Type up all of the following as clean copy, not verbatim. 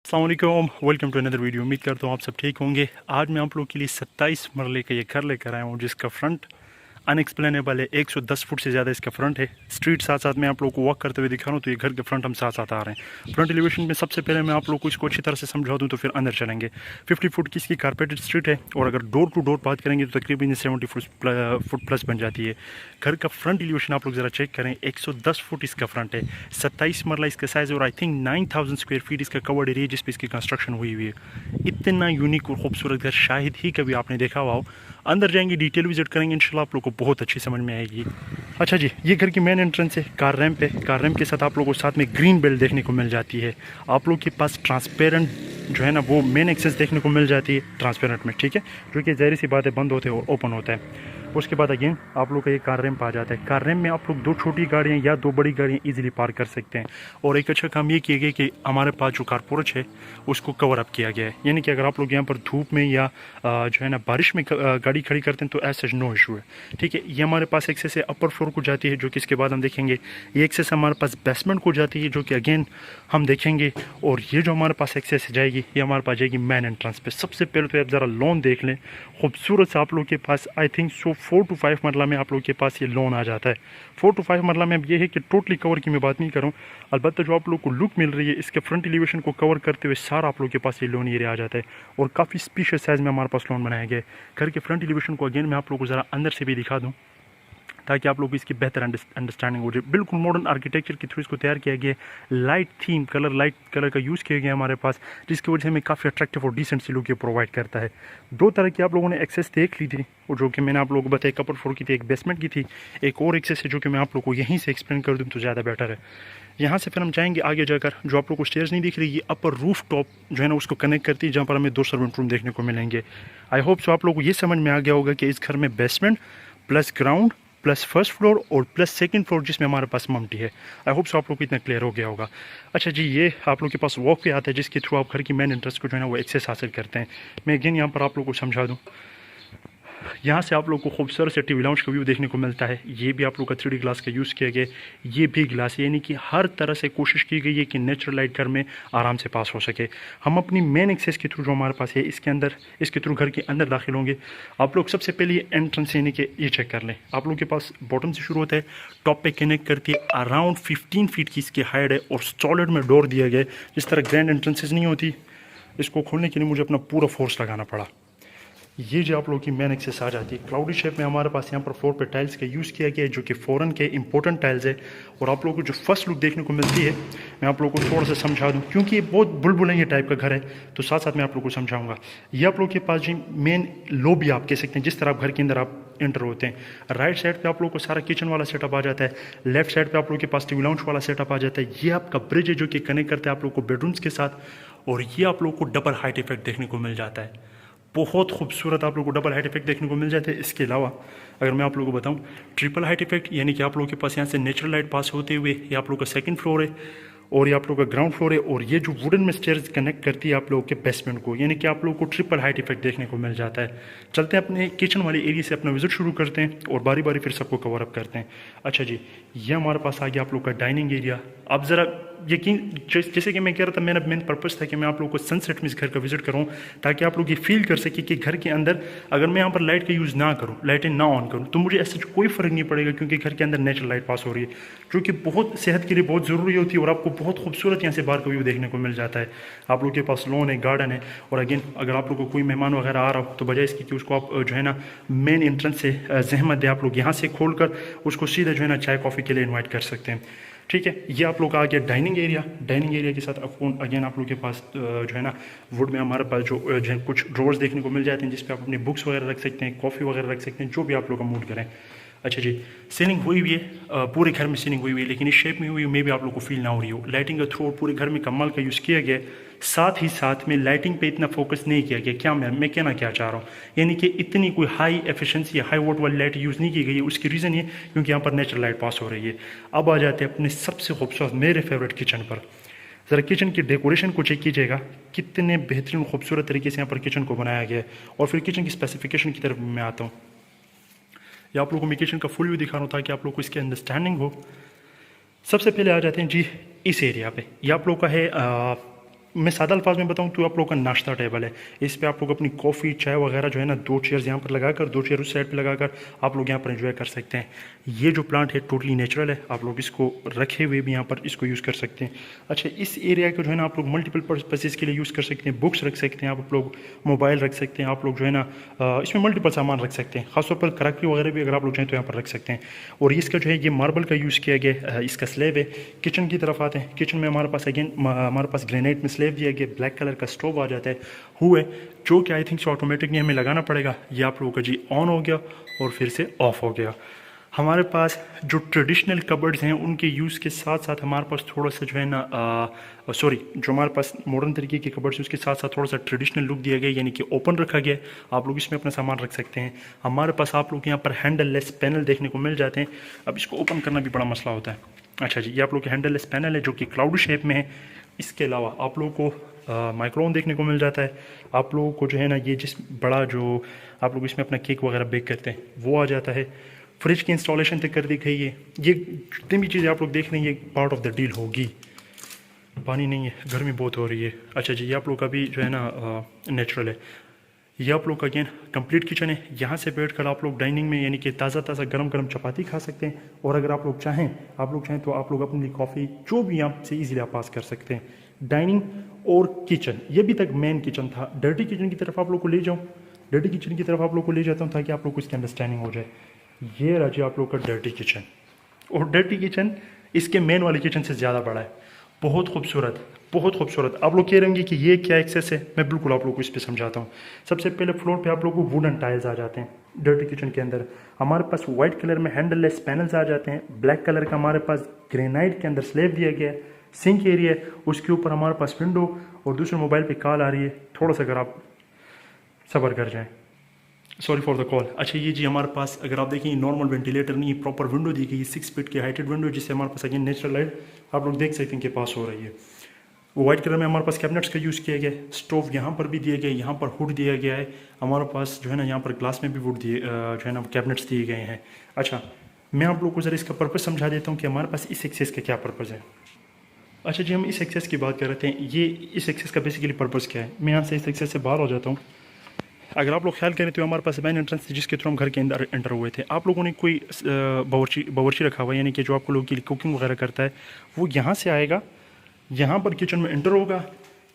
अस्सलाम वालेकुम, welcome to another video. उम्मीद करता हूँ आप सब ठीक होंगे। आज मैं आप लोगों के लिए 27 मरले का ये घर लेकर आया हूँ जिसका फ्रंट अनएक्सप्लेनेबल है। 110 फुट से ज़्यादा इसका फ्रंट है। स्ट्रीट साथ साथ मैं आप लोगों को वॉक करते हुए दिखा रहा हूँ, तो ये घर के फ्रंट हम साथ साथ आ रहे हैं। फ्रंट एलिवेशन में सबसे पहले मैं आप लोगों को इसको अच्छी तरह से समझा दूँ तो फिर अंदर चलेंगे। 50 फुट की इसकी कारपेटेड स्ट्रीट है और अगर डोर टू डोर बात करेंगे तो तकरीबन 70 फुट प्लस बन जाती है। घर का फ्रंट एलिवेशन आप लोग ज़रा चेक करें। 110 फुट इसका फ्रंट है, 27 मरला इसका साइज़ और आई थिंक 9000 स्क्वायर फीट इसका कवर्ड एरिया जिस पे इसकी कंस्ट्रक्शन हुई हुई है। इतना यूनिक और खूबसूरत घर शायद ही कभी आपने देखा हुआ हो। अंदर जाएंगे, डिटेल विजिट करेंगे, इंशाल्लाह आप लोग को बहुत अच्छी समझ में आएगी। अच्छा जी, ये घर की मेन एंट्रेंस है। कार रैम्प है। कार रैम्प के साथ आप लोगों को साथ में ग्रीन बेल्ट देखने को मिल जाती है। आप लोग के पास ट्रांसपेरेंट जो है ना वो मेन एक्सेस देखने को मिल जाती है ट्रांसपेरेंट में, ठीक है, जो कि ज़ाहिर सी बात है बंद होते हैं और ओपन होता है। उसके बाद अगेन आप लोग का ये कार रैम्प आ जाता है। कार रैम्प में आप लोग 2 छोटी गाड़ियाँ या 2 बड़ी गाड़ियाँ इजीली पार्क कर सकते हैं। और एक अच्छा काम ये किया गया कि हमारे पास जो कार पोर्च है उसको कवर अप किया गया है, यानी कि अगर आप लोग यहाँ पर धूप में या जो है ना बारिश में गाड़ी खड़ी करते हैं तो ऐसा नो इशू है, ठीक है। ये हमारे पास एक्सेस है अपर फ्लोर को जाती है, जो कि इसके बाद हम देखेंगे। ये एक्सेस हमारे पास बेसमेंट को जाती है, जो कि अगेन हम देखेंगे। और ये जो हमारे पास एक्सेस जाएगी ये हमारे पास जाएगी मेन एंट्रेंस पे। सबसे पहले तो आप ज़रा लोन देख लें, खूबसूरत से आप लोग के पास आई थिंक 4 to 5 मरला में आप लोग के पास ये लोन आ जाता है। 4 to 5 मरला में अब ये है कि टोटली कवर की मैं बात नहीं करूँ, अलबत्ता जो आप लोग को लुक मिल रही है इसके फ्रंट एलिवेशन को कवर करते हुए सारा आप लोग के पास ये लोन एरिया आ जाता है। और काफ़ी स्पेशियस साइज़ में हमारे पास लोन बनाया गया है। घर के फ्रंट एलिवेशन को अगेन मैं आप लोग को ज़रा अंदर से भी दिखा दूँ ताकि आप लोग इसकी बेहतर अंडरस्टैंडिंग हो जाए। बिल्कुल मॉडर्न आर्किटेक्चर के थ्रू इसको तैयार किया गया है। लाइट कलर का यूज़ किया गया है हमारे पास, जिसकी वजह से हमें काफ़ी अट्रैक्टिव और डिसेंट सी लुक ये प्रोवाइड करता है। 2 तरह की आप लोगों ने एक्सेस देख ली थी, और जो कि मैंने आप लोगों को बताया, अपर फ्लोर की थी, एक बेसमेंट की थी, एक और एक्सेस है जो कि मैं आप लोग को यहीं से एक्सप्लेन कर दूँ तो ज़्यादा बेटर है। यहाँ से फिर हम जाएंगे आगे जाकर, जो आप लोग को स्टेयर्स नहीं दिख रही, ये अपर रूफ टॉप जो है ना उसको कनेक्ट करती है, जहाँ पर हमें 2 सर्वेंट रूम देखने को मिलेंगे। आई होप सो आप लोग को ये समझ में आ गया होगा कि इस घर में basement plus ground plus first floor और प्लस सेकंड फ्लोर जिसमें हमारे पास मम्टी है। आई होप सो आप लोग को इतना क्लियर हो गया होगा। अच्छा जी, ये आप लोग के पास वॉक पे आता है जिसके थ्रू आप घर की मेन इंटरेस्ट को जो है ना वो एक्सेस हासिल करते हैं। मैं अगेन यहाँ पर आप लोग को समझा दूँ। यहाँ से आप लोग को खूबसूरत से टीवी लाउंज का व्यू देखने को मिलता है। ये भी आप लोग का 3D ग्लास का यूज़ किया गया। ये भी ग्लास है, यानी कि हर तरह से कोशिश की गई है कि नेचुरल लाइट घर में आराम से पास हो सके। हम अपनी मेन एक्सेस के थ्रू जो हमारे पास है इसके थ्रू घर के अंदर दाखिल होंगे। आप लोग सबसे पहले ये एंट्रेंस यानी कि ये चेक कर लें। आप लोग के पास बॉटम से शुरू होता है, टॉप पे कनेक्ट करती है। अराउंड 15 फीट की इसकी हाइट है और सॉलिड में डोर दिया गया है। जिस तरह ग्रैंड एंट्रेंसेज नहीं होती, इसको खोलने के लिए मुझे अपना पूरा फोर्स लगाना पड़ा। ये जो आप लोगों की मेन एक्सेस आ जाती है। क्लाउडी शेप में हमारे पास यहाँ पर फ्लोर पे टाइल्स का यूज़ किया गया है, जो कि फॉरेन के इंपॉर्टेंट टाइल्स है। और आप लोगों को जो फर्स्ट लुक देखने को मिलती है, मैं आप लोगों को थोड़ा सा समझा दूँ, क्योंकि ये बहुत बुलबुलैया टाइप का घर है, तो साथ साथ मैं आप लोगों को समझाऊंगा। ये आप लोगों के पास जी मेन लॉबी आप कह सकते हैं, जिस तरह आप घर के अंदर आप एंटर होते हैं। राइट साइड पे आप लोगों को सारा किचन वाला सेटअप आ जाता है। लेफ्ट साइड पे आप लोगों के पास टीवी लाउंज वाला सेटअप आ जाता है। ये आपका ब्रिज है जो कि कनेक्ट करता है आप लोगों को बेडरूम्स के साथ। और ये आप लोगों को डबल हाइट इफेक्ट देखने को मिल जाता है। बहुत खूबसूरत आप लोगों को डबल हाइट इफेक्ट देखने को मिल जाते हैं। इसके अलावा अगर मैं आप लोगों को बताऊं, ट्रिपल हाइट इफेक्ट, यानी कि आप लोगों के पास यहाँ से नेचुरल लाइट पास होते हुए ये आप लोगों का सेकंड फ्लोर है और ये आप लोगों का ग्राउंड फ्लोर है। और ये जो वुडन में स्टेयर्स कनेक्ट करती है आप लोगों के बेसमेंट को, यानी कि आप लोगों को ट्रिपल हाइट इफेक्ट देखने को मिल जाता है। चलते हैं अपने किचन वाले एरिया से अपना विजिट शुरू करते हैं और बारी बारी फिर सबको कवर अप करते हैं। अच्छा जी, ये हमारे पास आ गया आप लोग का डाइनिंग एरिया। अब ज़रा यकीन, जैसे कि मैं कह रहा था, मेरा मेन पर्पस था कि मैं आप लोगों को सनसेट में इस घर का विजिट करूं, ताकि आप लोग ये फील कर सके कि घर के अंदर अगर मैं यहाँ पर लाइट का यूज़ ना करूं, लाइटें ना ऑन करूं, तो मुझे ऐसा कोई फ़र्क नहीं पड़ेगा, क्योंकि घर के अंदर नेचुरल लाइट पास हो रही है, जो कि बहुत सेहत के लिए बहुत ज़रूरी होती है। और आपको बहुत खूबसूरत यहाँ से बाहर का व्यू देखने को मिल जाता है। आप लोग के पास लॉन है, गार्डन है। और अगेन अगर आप लोग को कोई मेहमान वगैरह आ रहा हो, तो बजाय इसकी कि उसको आप जो है ना मेन एंट्रेंस से जहमत दे, आप लोग यहाँ से खोल कर उसको सीधा जो है ना चाय कॉफ़ी के लिए इन्वाइट कर सकते हैं, ठीक है। ये आप लोग का आ गया डाइनिंग एरिया। डाइनिंग एरिया के साथ अगेन आप लोग के पास जो है ना वुड में हमारे पास जो है कुछ ड्रॉर्स देखने को मिल जाते हैं, जिस पे आप अपनी बुक्स वगैरह रख सकते हैं, कॉफ़ी वगैरह रख सकते हैं, जो भी आप लोग का मूड करें। अच्छा जी, सीलिंग हुई हुई है, पूरे घर में सीलिंग हुई हुई है, लेकिन इस शेप में हुई हुई मे भी आप लोग को फील ना हो रही हो। लाइटिंग का थ्रू पूरे घर में कमाल का यूज़ किया गया है। साथ ही साथ में लाइटिंग पे इतना फोकस नहीं किया गया। क्या मैं कहना क्या चाह रहा हूँ, यानी कि इतनी कोई हाई एफिशिएंसी या हाई वोट वाली लाइट यूज़ नहीं की गई है। उसकी रीज़न ये क्योंकि यहाँ पर नेचुरल लाइट पास हो रही है। अब आ जाते हैं अपने सबसे खूबसूरत मेरे फेवरेट किचन पर। ज़रा किचन की डेकोरेशन को चेक कीजिएगा, कितने बेहतरीन खूबसूरत तरीके से यहाँ पर किचन को बनाया गया है। और फिर किचन की स्पेसिफिकेशन की तरफ मैं आता हूँ। या आप लोगों को मैं किचन का फुल व्यू दिखा रहा हूँ ताकि आप लोग को इसकी अंडरस्टैंडिंग हो। सबसे पहले आ जाते हैं जी इस एरिया पे। ये आप लोग का है मैं सादा अल्फाज में बताऊं तो आप लोग का नाश्ता टेबल है। इस पे आप लोग अपनी कॉफ़ी चाय वगैरह जो है ना 2 चेयर्स यहाँ पर लगाकर 2 चेयर उस साइड पे लगाकर आप लोग यहाँ पर एंजॉय कर सकते हैं। ये जो प्लांट है टोटली नेचुरल है, आप लोग इसको रखे हुए भी यहाँ पर इसको यूज़ कर सकते हैं। अच्छा, इस एरिया को जो है ना आप लोग मल्टीपल पर्पसेस के लिए यूज़ कर सकते हैं। बुक्स रख सकते हैं आप लोग, मोबाइल रख सकते हैं आप लोग, जो है ना इसमें मल्टीपल सामान रख सकते हैं। खासतौर पर क्रॉकरी वगैरह भी अगर आप लोग चाहें तो यहाँ पर रख सकते हैं। और इसका जो है ये मार्बल का यूज़ किया गया, इसका स्लेब है। किचन की तरफ आते हैं। किचन में हमारे पास अगेन हमारे पास ग्रेनाइट में स्लेब दिया गया, ब्लैक कलर का स्टोव आ जाता है हुए, जो कि आई थिंक से ऑटोमेटिकली हमें लगाना पड़ेगा। ये आप लोगों का जी ऑन हो गया और फिर से ऑफ हो गया। हमारे पास जो ट्रेडिशनल कबर्ड्स हैं उनके यूज़ के साथ साथ हमारे पास थोड़ा सा जो है ना जो हमारे पास मॉडर्न तरीके के कबर्ड्स हैं उसके साथ साथ थोड़ा सा ट्रेडिशनल लुक दिया गया, यानी कि ओपन रखा गया। आप लोग इसमें अपना सामान रख सकते हैं। हमारे पास आप लोग यहाँ पर हैंडल लेस पैनल देखने को मिल जाते हैं। अब इसको ओपन करना भी बड़ा मसला होता है। अच्छा जी, ये आप लोग के हैंडल लेस पैनल है जो कि क्लाउड शेप में है। इसके अलावा आप लोगों को माइक्रोवेव देखने को मिल जाता है। आप लोगों को जो है ना ये जिस बड़ा जो आप लोग इसमें अपना केक वगैरह बेक करते हैं वो आ जाता है। फ्रिज की इंस्टॉलेशन तक कर दी गई है। ये जितनी भी चीज़ें आप लोग देख रहे हैं ये पार्ट ऑफ द डील होगी। पानी नहीं है, गर्मी बहुत हो रही है। अच्छा जी, ये आप लोग का भी जो है ना नेचुरल है। ये आप लोग का अगेन कंप्लीट किचन है। यहाँ से बैठकर आप लोग डाइनिंग में यानी कि ताज़ा ताज़ा गरम गरम चपाती खा सकते हैं। और अगर आप लोग चाहें तो आप लोग अपनी कॉफ़ी जो भी यहाँ से ईजिली आप पास कर सकते हैं। डाइनिंग और किचन, ये भी तक मेन किचन था। डर्टी किचन की तरफ आप लोग को ले जाऊँ, डर्टी किचन की तरफ आप लोग को ले जाता हूँ ताकि आप लोग को इसकी अंडरस्टैंडिंग हो जाए। ये रहा जी आप लोग का डर्टी किचन। और डर्टी किचन इसके मेन वाले किचन से ज़्यादा बड़ा है। बहुत खूबसूरत, बहुत खूबसूरत। आप लोग कह रहे होंगे कि ये क्या एक्सेस है, मैं बिल्कुल आप लोग को इस पर समझाता हूँ। सबसे पहले फ्लोर पे आप लोग को वुडन टाइल्स आ जाते हैं। डर्टी किचन के अंदर हमारे पास वाइट कलर में हैंडल लेस पैनल्स आ जाते हैं। ब्लैक कलर का हमारे पास ग्रेनाइट के अंदर स्लेब दिया गया है। सिंक एरिया है, उसके ऊपर हमारे पास विंडो। और दूसरे मोबाइल पे कॉल आ रही है, थोड़ा सा अगर आप सब्र कर जाएँ, सॉरी फॉर द कॉल। अच्छा, ये जी हमारे पास अगर आप देखें नॉर्मल वेंटिलेटर नहीं, प्रॉपर विंडो दी गई है, 6 फीट की हाइटेड विंडो, जिससे हमारे पास अगेन नेचुरल लाइट आप लोग देख सकते हैं कि पास हो रही है। वो वाइट कलर में हमारे पास कैबिनेट्स का यूज़ किया गया है। स्टोव यहाँ पर भी दिया गया है, यहाँ पर हुड दिया गया है। हमारे पास जो है ना यहाँ पर ग्लास में भी वुड दिए जो है ना कैबिनेट्स दिए गए हैं। अच्छा, मैं आप लोग को ज़रा इसका पर्पज़ समझा देता हूँ कि हमारे पास इस एक्सेस का क्या पर्पज़ है। अच्छा जी, हम इस एक्सेस की बात कर रहे थे। ये इस एक्सेस का बेसिकली पर्पज़ क्या है। मैं यहाँ से इस एक्सेस से बाहर हो जाता हूँ। अगर आप लोग ख्याल करें तो हमारे पास मेन एंट्रेंस थी जिसके थ्रू हम घर के अंदर एंटर हुए थे। आप लोगों ने कोई बावर्ची रखा हुआ है, यानी कि जो आप लोगों के लिए कुकिंग वगैरह करता है वो यहाँ से आएगा, यहाँ पर किचन में एंटर होगा,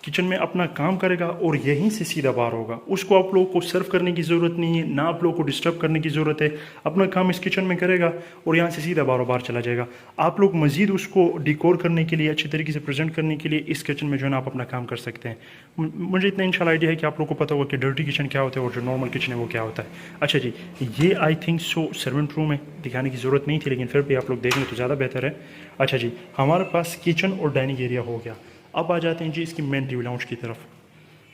किचन में अपना काम करेगा और यहीं से सीधा बाहर होगा। उसको आप लोगों को सर्व करने की ज़रूरत नहीं है, ना आप लोगों को डिस्टर्ब करने की ज़रूरत है। अपना काम इस किचन में करेगा और यहाँ से सीधा बाहर चला जाएगा। आप लोग मज़ीद उसको डिकोर करने के लिए, अच्छी तरीके से प्रेजेंट करने के लिए इस किचन में जो है ना आप अपना काम कर सकते हैं। मुझे इतना इंशाल्लाह आइडिया है कि आप लोग को पता होगा कि डर्टी किचन क्या होता है और जो नॉर्मल किचन है वो क्या होता है। अच्छा जी, ये I think so servant room है, दिखाने की ज़रूरत नहीं थी, लेकिन फिर भी आप लोग देख लें तो ज़्यादा बेहतर है। अच्छा जी, हमारे पास किचन और डाइनिंग एरिया हो गया। अब आ जाते हैं जी इसकी मेन टीवी लाउंज की तरफ।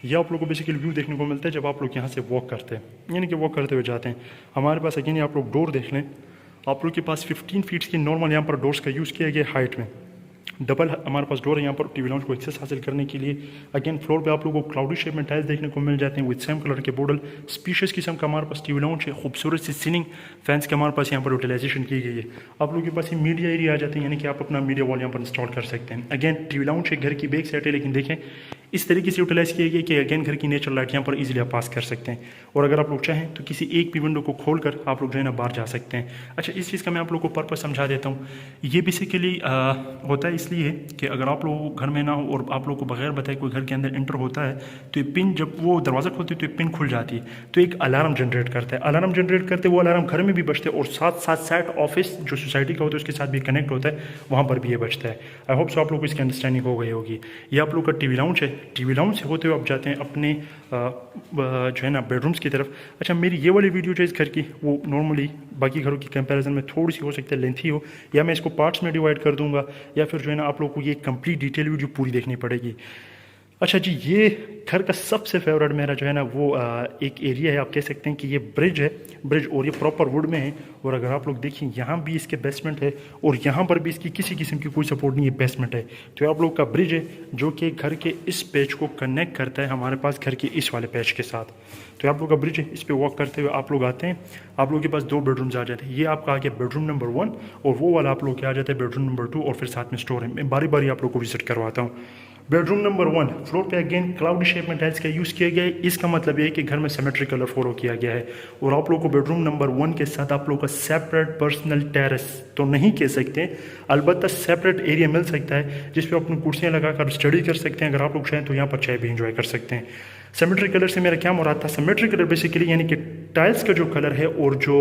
ये आप लोगों को बेसिकली व्यू देखने को मिलता है जब आप लोग यहाँ से वॉक करते हैं, यानी कि वॉक करते हुए जाते हैं। हमारे पास अगेन आप लोग डोर देख लें, आप लोग के पास 15 फीट्स की नॉर्मल यहाँ पर डोर्स का यूज़ किया गया हाइट में। डबल हमारे पास डोर है यहाँ पर टीवी लाउंज को एक्सेस हासिल करने के लिए। अगेन फ्लोर पे आप लोगों को क्लाउडी शेप में टाइल्स देखने को मिल जाते हैं विद सेम कलर के बॉर्डर। स्पीशियस किस्म का हमारे पास टीवी लाउंज है, खूबसूरत सी सीलिंग फैंस के हमारे पास यहाँ पर यूटिलाइजेशन की गई है। आप लोगों के पास ये मीडिया एरिया आ जाते हैं, यानी कि आप अपना मीडिया वॉल यहाँ पर इंस्टॉल कर सकते हैं। अगेन टीवी लाउंज है, घर की बैक साइड है, लेकिन देखें इस तरीके से यूटिलाइज किया गया कि अगेन घर की नेचुरल लाइट यहाँ पर इजीली आप पास कर सकते हैं। और अगर आप लोग चाहें तो किसी एक भी विंडो को खोलकर आप लोग जो है ना बाहर जा सकते हैं। अच्छा, इस चीज़ का मैं आप लोग को पर्पस समझा देता हूँ। ये बेसिकली होता है इसलिए कि अगर आप लोग घर में ना हो और आप लोग को बगैर बताए कोई घर के अंदर एंटर होता है तो ये पिन, जब वो दरवाज़ा खोलते हैं तो ये पिन खुल जाती है, तो एक अलार्म जनरेट करता है। अलार्म जनरेट करते वो अलार्म घर में भी बजते हैं और साथ साथ साइड ऑफिस जो सोसाइटी का होता है उसके साथ भी कनेक्ट होता है, वहाँ पर भी ये बजता है। आई होप सो आप लोग को इसकी अंडरस्टैंडिंग हो गई होगी। ये आप लोग का टीवी लाउंज है। टीवी लाउंज से होते हुए आप जाते हैं अपने जो है ना बेडरूम्स की तरफ। अच्छा, मेरी ये वाली वीडियो जो इस घर की वो नॉर्मली बाकी घरों की कंपैरिजन में थोड़ी सी हो सकती है लेंथी हो, या मैं इसको पार्ट्स में डिवाइड कर दूंगा, या फिर जो है ना आप लोग को ये कंप्लीट डिटेल वीडियो पूरी देखनी पड़ेगी। अच्छा जी, ये घर का सबसे फेवरेट मेरा जो है ना वो एक एरिया है, आप कह सकते हैं कि ये ब्रिज है, ब्रिज, और ये प्रॉपर वुड में है। और अगर आप लोग देखें यहाँ भी इसके बेसमेंट है और यहाँ पर भी इसकी किसी किस्म की कोई सपोर्ट नहीं है, बेसमेंट है। तो आप लोग का ब्रिज है जो कि घर के इस पेज को कनेक्ट करता है हमारे पास घर के इस वाले पेज के साथ। तो आप लोग का ब्रिज है, इस पर वॉक करते हुए आप लोग आते हैं, आप लोगों के पास 2 बेडरूम्स आ जाते हैं। ये आपका आ गया बेडरूम नंबर 1 और वो वाला आप लोग के आ जाता है बेडरूम नंबर 2 और फिर साथ में स्टोर है। मैं बारी बारी आप लोग को विजिट करवाता हूँ। बेडरूम नंबर 1 फ्लोर पे अगेन क्लाउडी शेप में टाइल्स का यूज़ किया गया है। इसका मतलब ये है कि घर में सिमेट्रिक कलर फॉलो किया गया है। और आप लोगों को बेडरूम नंबर 1 के साथ आप लोगों का सेपरेट पर्सनल टेरेस तो नहीं कह सकते, अलबत्ता सेपरेट एरिया मिल सकता है जिस पे अपनी कुर्सियाँ लगाकर स्टडी कर सकते हैं। अगर आप लोग चाहें तो यहाँ पर चाय भी इंजॉय कर सकते हैं। सिमेट्रिक कलर से मेरा क्या मुराद था? सिमेट्रिक कलर बेसिकली यानी कि टाइल्स का जो कलर है और जो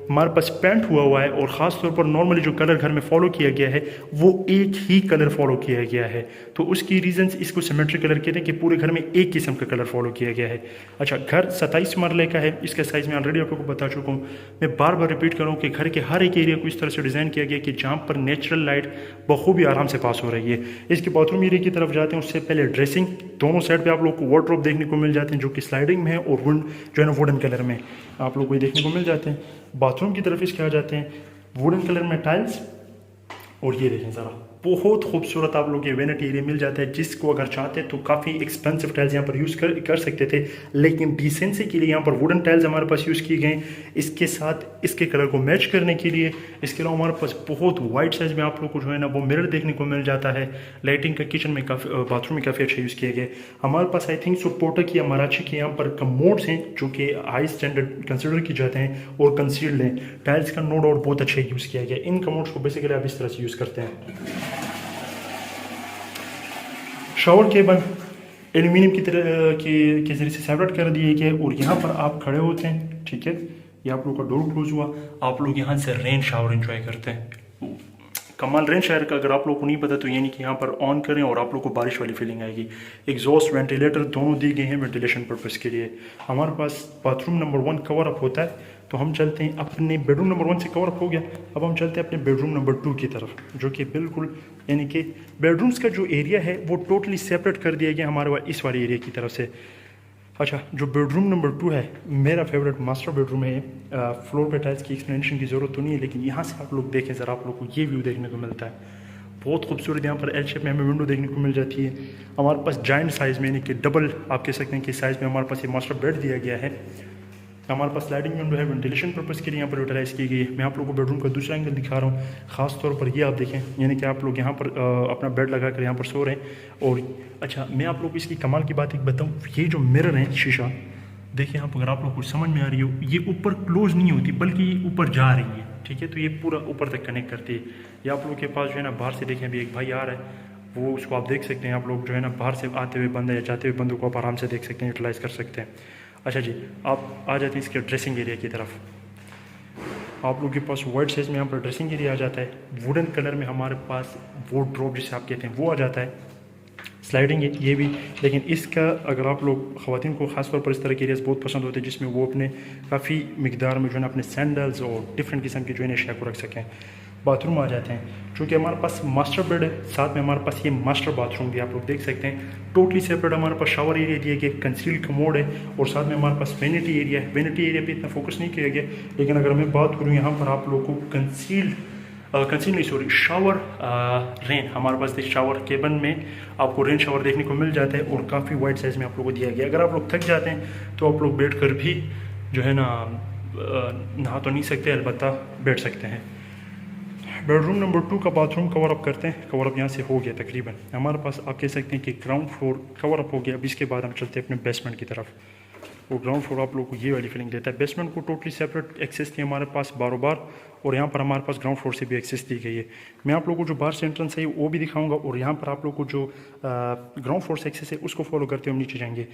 हमारे पास पेंट हुआ है और ख़ास तौर पर नॉर्मली जो कलर घर में फॉलो किया गया है वो एक ही कलर फॉलो किया गया है। तो उसकी रीजंस इसको सिमेट्रिक कलर कहते हैं कि पूरे घर में एक किस्म का कलर फॉलो किया गया है। अच्छा, घर 27 मरले का है। इसका साइज़ मैं ऑलरेडी आप लोगों को बता चुका हूँ। मैं बार बार रिपीट कर रहा हूँ कि घर के हर एक एरिया को इस तरह से डिज़ाइन किया गया कि जहाँ पर नेचुरल लाइट बखूबी आराम से पास हो रही है। इसके बाथरूम एरिया की तरफ जाते हैं उससे पहले ड्रेसिंग, दोनों साइड पे आप लोग को वार्डरोब देखने को मिल जाते हैं जो कि स्लाइडिंग में है और वुड जो है ना वुडन कलर में आप लोग को देखने को मिल जाते हैं। बाथरूम की तरफ इसके आ जाते हैं, वुडन कलर में टाइल्स, और ये देखें ज़रा बहुत खूबसूरत आप लोग ये वेनिटी एरिया मिल जाता है। जिसको अगर चाहते हैं तो काफ़ी एक्सपेंसिव टाइल्स यहाँ पर यूज़ कर सकते थे, लेकिन डिसेंसी के लिए यहाँ पर वुडन टाइल्स हमारे पास यूज़ किए गए। इसके साथ इसके कलर को मैच करने के लिए इसके अलावा हमारे पास बहुत वाइड साइज में आप लोग को जो है ना वो मिरर देखने को मिल जाता है। लाइटिंग का किचन में काफ़ी, बाथरूम में काफ़ी अच्छा यूज़ किए गए। हमारे पास आई थिंक सो पोटक या मराठी के यहाँ पर कमोड्स हैं जो कि हाई स्टैंडर्ड कंसिडर किए जाते हैं और कंसील्ड हैं। टाइल्स का नो डाउट बहुत अच्छा यूज़ किया गया। इन कमोड्स को बेसिकली आप इस तरह से यूज़ करते हैं। शावर केबल एल्यूमिनियम की तरह के ज़रिए से सेपरेट कर दिए गए और यहाँ पर आप खड़े होते हैं, ठीक है, ये आप लोग का डोर क्लोज हुआ, आप लोग यहाँ से रेन शावर एंजॉय करते हैं। कमाल रेन शावर का अगर आप लोग को नहीं पता तो यानी कि यहाँ पर ऑन करें और आप लोग को बारिश वाली फीलिंग आएगी। एग्जॉस्ट वेंटिलेटर दोनों दिए गए हैं वेंटिलेशन पर्पज़ के लिए। हमारे पास बाथरूम नंबर 1 कवर अप होता है, तो हम चलते हैं अपने बेडरूम नंबर 1 से कवर अप हो गया। अब हम चलते हैं अपने बेडरूम नंबर 2 की तरफ, जो कि बिल्कुल यानी कि बेडरूम्स का जो एरिया है वो टोटली सेपरेट कर दिया गया हमारे इस वाले एरिया की तरफ से। अच्छा, जो बेडरूम नंबर 2 है मेरा फेवरेट मास्टर बेडरूम है। फ्लोर पे टाइल्स की एक्सप्लेनेशन की ज़रूरत तो नहीं है, लेकिन यहाँ से आप लोग देखें ज़रा, आप लोग को ये व्यू देखने को मिलता है बहुत खूबसूरत। यहाँ पर एल शेप में हमें विंडो देखने को मिल जाती है। हमारे पास जाइंट साइज़ में यानी कि डबल आप कह सकते हैं कि साइज़ में हमारे पास ये मास्टर बेड दिया गया है। हमारे पास स्लाइडिंग विंडो है, वेंटिलेशन पर्पज़ के लिए यहाँ पर यूटिलाइज़ की गई है। मैं आप लोगों को बेडरूम का दूसरा एंगल दिखा रहा हूँ, ख़ास तौर पर ये आप देखें, यानी कि आप लोग यहाँ पर अपना बेड लगा कर यहाँ पर सो रहे हैं। और अच्छा, मैं आप लोगों को इसकी कमाल की बात एक बताऊँ, ये जो मिरर है शीशा, देखिए आप, अगर आप लोग कुछ समझ में आ रही हो, ये ऊपर क्लोज नहीं होती बल्कि ये ऊपर जा रही है, ठीक है, तो ये पूरा ऊपर तक कनेक्ट करती है। ये आप लोग के पास जो है ना बाहर से देखें, अभी एक भाई आ रहा है, वो उसको आप देख सकते हैं। आप लोग जो है ना बाहर से आते हुए बंदे या जाते हुए बंदों को आप आराम से देख सकते हैं, यूटिलाइज़ कर सकते हैं। अच्छा जी, आप आ जाते हैं इसके ड्रेसिंग एरिया की तरफ। आप लोगों के पास वाइड साइज़ में यहाँ पर ड्रेसिंग एरिया आ जाता है। वुडन कलर में हमारे पास वार्डरोब जिसे आप कहते हैं वो आ जाता है। स्लाइडिंग है ये भी, लेकिन इसका अगर आप लोग ख़वातीन को ख़ासतौर पर इस तरह के एरियाज़ बहुत पसंद होते हैं जिसमें वो अपने काफ़ी मिकदार में जो है ना अपने सैंडल्स और डिफरेंट किस्म के जो है ना अशिया को रख सकें। बाथरूम आ जाते हैं, चूँकि हमारे पास मास्टर बेड है, साथ में हमारे पास ये मास्टर बाथरूम भी आप लोग देख सकते हैं। टोटली सेपरेट हमारे पास शावर एरिया दिया गया, कंसील्ड कमोड है और साथ में हमारे पास वेनिटी एरिया है। वेनिटी एरिया पे इतना फोकस नहीं किया गया, लेकिन अगर मैं बात करूँ यहाँ पर आप लोगों को कंसील नहीं सॉरी शावर रेन, हमारे पास शावर केबन में आपको रेन शावर देखने को मिल जाता है और काफ़ी वाइड साइज़ में आप लोगों को दिया गया। अगर आप लोग थक जाते हैं तो आप लोग बैठ कर भी जो है ना नहा तो नहीं सकते, अलबत्ता बैठ सकते हैं। बेडरूम नंबर 2 का बाथरूम कवर अप करते हैं। कवर अप यहाँ से हो गया तकरीबन, हमारे पास आप कह सकते हैं कि ग्राउंड फ्लोर कवर अप हो गया। अब इसके बाद हम चलते हैं अपने बेसमेंट की तरफ। वो ग्राउंड फ्लोर आप लोगों को ये वाली फीलिंग देता है। बेसमेंट को टोटली सेपरेट एक्सेस थी हमारे पास बारों बार, और यहाँ पर हमारे पास ग्राउंड फ्लोर से भी एक्सेस दी गई है। मैं आप लोगों को जो बाहर से एंट्रेंस है वो भी दिखाऊंगा, और यहाँ पर आप लोगों को जो ग्राउंड फ्लोर से एक्सेस है उसको फॉलो करते हुए हम नीचे जाएंगे।